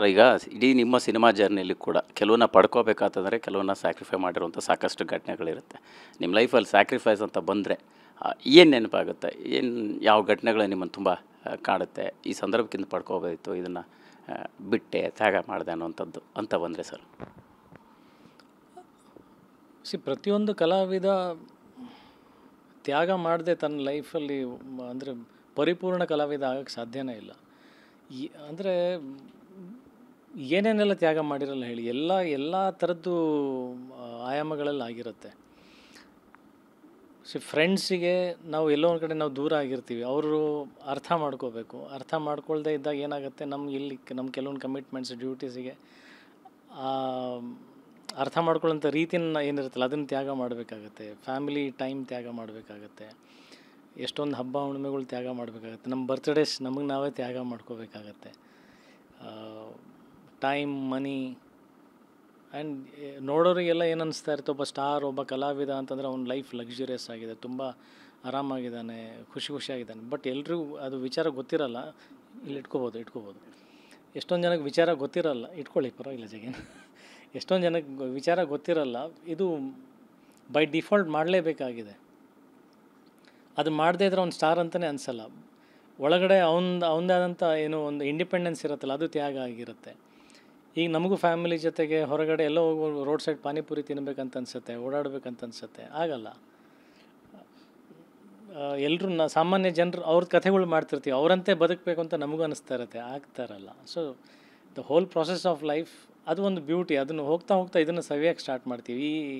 ಈಗ ಇಡೀ ನಿಮ್ಮ ಸಿನಿಮಾ ಜರ್ನಿಯಲ್ಲಿ ಕೂಡ ಕೆಲವನ್ನ ಪಡ್ಕೋಬೇಕಾತಂದರೆ ಕೆಲವನ್ನ ಸ್ಯಾಕ್ರಿಫೈ ಮಾಡಿರುವಂಥ ಸಾಕಷ್ಟು ಘಟನೆಗಳಿರುತ್ತೆ. ನಿಮ್ಮ ಲೈಫಲ್ಲಿ ಸ್ಯಾಕ್ರಿಫೈಸ್ ಅಂತ ಬಂದರೆ ಏನು ನೆನಪಾಗುತ್ತೆ? ಏನು ಯಾವ ಘಟನೆಗಳು ನಿಮ್ಮನ್ನು ತುಂಬ ಕಾಡುತ್ತೆ? ಈ ಸಂದರ್ಭಕ್ಕಿಂತ ಪಡ್ಕೋಬೋದಿತ್ತು, ಇದನ್ನು ಬಿಟ್ಟೆ ತ್ಯಾಗ ಮಾಡಿದೆ ಅನ್ನೋವಂಥದ್ದು ಅಂತ ಬಂದರೆ ಸರ್? ಪ್ರತಿಯೊಂದು ಕಲಾವಿದ ತ್ಯಾಗ ಮಾಡದೆ ತನ್ನ ಲೈಫಲ್ಲಿ ಅಂದರೆ ಪರಿಪೂರ್ಣ ಕಲಾವಿದ ಆಗೋಕ್ಕೆ ಸಾಧ್ಯನೇ ಇಲ್ಲ. ಅಂದರೆ ಏನೇನೆಲ್ಲ ತ್ಯಾಗ ಮಾಡಿರಲ್ಲ ಹೇಳಿ, ಎಲ್ಲ ಥರದ್ದು ಆಯಾಮಗಳಲ್ಲಿ ಆಗಿರುತ್ತೆ. ಫ್ರೆಂಡ್ಸಿಗೆ ನಾವು ಎಲ್ಲೋ ಒಂದು ಕಡೆ ನಾವು ದೂರ ಆಗಿರ್ತೀವಿ, ಅವರು ಅರ್ಥ ಮಾಡ್ಕೋಬೇಕು. ಅರ್ಥ ಮಾಡ್ಕೊಳ್ದೇ ಇದ್ದಾಗ ಏನಾಗುತ್ತೆ, ನಮ್ಮ ಕೆಲವೊಂದು ಕಮಿಟ್ಮೆಂಟ್ಸ್, ಡ್ಯೂಟೀಸಿಗೆ ಅರ್ಥ ಮಾಡ್ಕೊಳ್ಳೋಂಥ ರೀತಿನ ಏನಿರುತ್ತಲ್ಲ ಅದನ್ನು ತ್ಯಾಗ ಮಾಡಬೇಕಾಗತ್ತೆ. ಫ್ಯಾಮಿಲಿ ಟೈಮ್ ತ್ಯಾಗ ಮಾಡಬೇಕಾಗತ್ತೆ. ಎಷ್ಟೊಂದು ಹಬ್ಬ ಹುಣ್ಣಿಮೆಗಳು ತ್ಯಾಗ ಮಾಡಬೇಕಾಗತ್ತೆ. ನಮ್ಮ ಬರ್ತ್ಡೇಸ್ ನಮಗೆ ನಾವೇ ತ್ಯಾಗ ಮಾಡ್ಕೋಬೇಕಾಗತ್ತೆ. ಟೈಮ್, ಮನಿ ಆ್ಯಂಡ್ ನೋಡೋರಿಗೆಲ್ಲ ಏನು ಅನ್ನಿಸ್ತಾ ಇರುತ್ತೆ, ಒಬ್ಬ ಸ್ಟಾರ್, ಒಬ್ಬ ಕಲಾವಿದ ಅಂತಂದರೆ ಅವ್ನ ಲೈಫ್ ಲಕ್ಸುರಿಯಸ್ ಆಗಿದೆ, ತುಂಬ ಆರಾಮಾಗಿದ್ದಾನೆ, ಖುಷಿಯಾಗಿದ್ದಾನೆ. ಬಟ್ ಎಲ್ರಿಗೂ ಅದು ವಿಚಾರ ಗೊತ್ತಿರಲ್ಲ. ಇಲ್ಲಿ ಇಟ್ಕೋಬೋದು. ಎಷ್ಟೊಂದು ಜನಕ್ಕೆ ವಿಚಾರ ಗೊತ್ತಿರಲ್ಲ. ಇಟ್ಕೊಳ್ಳಿ, ಪರವಾಗಿಲ್ಲ ಜಗನ್. ಎಷ್ಟೊಂದು ಜನಕ್ಕೆ ವಿಚಾರ ಗೊತ್ತಿರಲ್ಲ. ಇದು ಬೈ ಡಿಫಾಲ್ಟ್ ಮಾಡಲೇಬೇಕಾಗಿದೆ. ಅದು ಮಾಡದೇ ಇದ್ರೆ ಅವ್ನು ಸ್ಟಾರ್ ಅಂತಲೇ ಅನಿಸಲ್ಲ. ಒಳಗಡೆ ಅವನದಾದಂಥ ಏನೋ ಒಂದು ಇಂಡಿಪೆಂಡೆನ್ಸ್ ಇರುತ್ತಲ್ಲ, ಅದು ತ್ಯಾಗ ಆಗಿರುತ್ತೆ. ಈಗ ನಮಗೂ ಫ್ಯಾಮಿಲಿ ಜೊತೆಗೆ ಹೊರಗಡೆ ಎಲ್ಲೋ ಹೋಗೋ ರೋಡ್ ಸೈಡ್ ಪಾನಿಪುರಿ ತಿನ್ನಬೇಕಂತ ಅನಿಸುತ್ತೆ, ಓಡಾಡಬೇಕಂತ ಅನಿಸುತ್ತೆ, ಆಗಲ್ಲ. ಎಲ್ಲರೂ ಸಾಮಾನ್ಯ ಜನರು ಅವ್ರ ಕಥೆಗಳು ಮಾಡ್ತಿರ್ತೀವಿ, ಅವರಂತೆ ಬದುಕಬೇಕು ಅಂತ ನಮಗೂ ಅನಿಸ್ತಾ ಇರುತ್ತೆ, ಆಗ್ತಾರಲ್ಲ. So the whole process of life ಅದು ಒಂದು ಬ್ಯೂಟಿ. ಅದನ್ನು ಹೋಗ್ತಾ ಇದನ್ನು ಸವಿಯೋಕ್ಕೆ ಸ್ಟಾರ್ಟ್ ಮಾಡ್ತೀವಿ. ಈ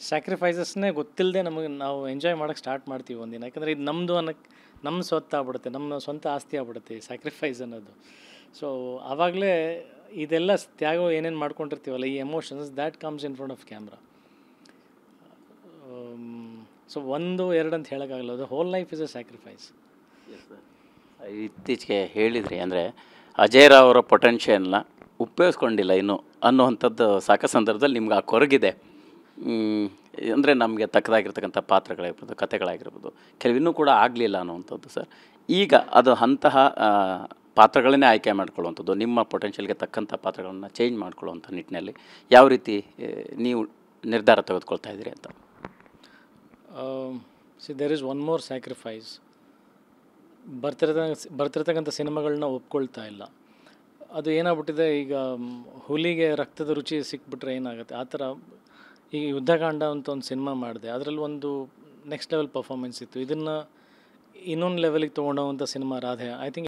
ಸ್ಯಾಕ್ರಿಫೈಸಸ್ನೇ ಗೊತ್ತಿಲ್ಲದೆ ನಾವು ಎಂಜಾಯ್ ಮಾಡೋಕ್ಕೆ ಸ್ಟಾರ್ಟ್ ಮಾಡ್ತೀವಿ ಒಂದಿನ. ಯಾಕಂದರೆ ಇದು ನಮ್ಮದು ಅನ್ನೋಕ್ಕೆ ನಮ್ಮ ಸ್ವತ್ತು ಆಗ್ಬಿಡುತ್ತೆ, ನಮ್ಮ ಸ್ವಂತ ಆಸ್ತಿ ಆಗ್ಬಿಡುತ್ತೆ ಸ್ಯಾಕ್ರಿಫೈಸ್ ಅನ್ನೋದು. ಸೊ ಆವಾಗಲೇ ಇದೆಲ್ಲ ತ್ಯಾಗ ಏನೇನು ಮಾಡ್ಕೊಂಡಿರ್ತೀವಲ್ಲ, ಈ emotions that comes in front of camera. So 1, 2 ಅಂತ ಹೇಳೋಕ್ಕಾಗಲ್ಲ. ಅದು whole life is a sacrifice. ಇತ್ತೀಚೆಗೆ ಹೇಳಿದ್ರಿ, ಅಂದರೆ ಅಜಯ್ ರಾವ್ ಅವರ ಪೊಟೆನ್ಷಿಯಲ್ನ ಉಪಯೋಗಿಸ್ಕೊಂಡಿಲ್ಲ ಇನ್ನು ಅನ್ನುವಂಥದ್ದು ಸಾಕಷ್ಟು ಸಂದರ್ಭದಲ್ಲಿ ನಿಮ್ಗೆ ಆ ಕೊರಗಿದೆ. ಅಂದರೆ ನಮಗೆ ತಕ್ಕದಾಗಿರ್ತಕ್ಕಂಥ ಪಾತ್ರಗಳಾಗಿರ್ಬೋದು, ಕಥೆಗಳಾಗಿರ್ಬೋದು, ಕೆಲವಿನ್ನೂ ಕೂಡ ಆಗಲಿಲ್ಲ ಅನ್ನುವಂಥದ್ದು ಸರ್. ಈಗ ಅದು ಅಂತಹ ಪಾತ್ರಗಳನ್ನೇ ಆಯ್ಕೆ ಮಾಡ್ಕೊಳ್ಳುವಂಥದ್ದು, ನಿಮ್ಮ ಪೊಟೆನ್ಷಿಯಲ್ಗೆ ತಕ್ಕಂಥ ಪಾತ್ರಗಳನ್ನು ಚೇಂಜ್ ಮಾಡ್ಕೊಳ್ಳುವಂಥ ನಿಟ್ಟಿನಲ್ಲಿ ಯಾವ ರೀತಿ ನೀವು ನಿರ್ಧಾರ ತೆಗೆದುಕೊಳ್ತಾ ಇದ್ದೀರಿ ಅಂತ? There is one more sacrifice. ಬರ್ತಿರ್ತಕ್ಕಂಥ ಸಿನಿಮಾಗಳನ್ನ ಒಪ್ಕೊಳ್ತಾ ಇಲ್ಲ. ಅದು ಏನಾಗ್ಬಿಟ್ಟಿದೆ, ಈಗ ಹುಲಿಗೆ ರಕ್ತದ ರುಚಿ ಸಿಕ್ಬಿಟ್ರೆ ಏನಾಗುತ್ತೆ, ಆ ಥರ. ಈಗ ಯುದ್ಧಕಾಂಡ ಅಂತ ಒಂದು ಸಿನಿಮಾ ಮಾಡಿದೆ, ಅದರಲ್ಲಿ ಒಂದು ನೆಕ್ಸ್ಟ್ ಲೆವೆಲ್ ಪರ್ಫಾರ್ಮೆನ್ಸ್ ಇತ್ತು. ಇದನ್ನು ಇನ್ನೊಂದು ಲೆವೆಲಿಗೆ ತೊಗೊಂಡೋವಂಥ ಸಿನಿಮಾ ರಾಧೆ. I think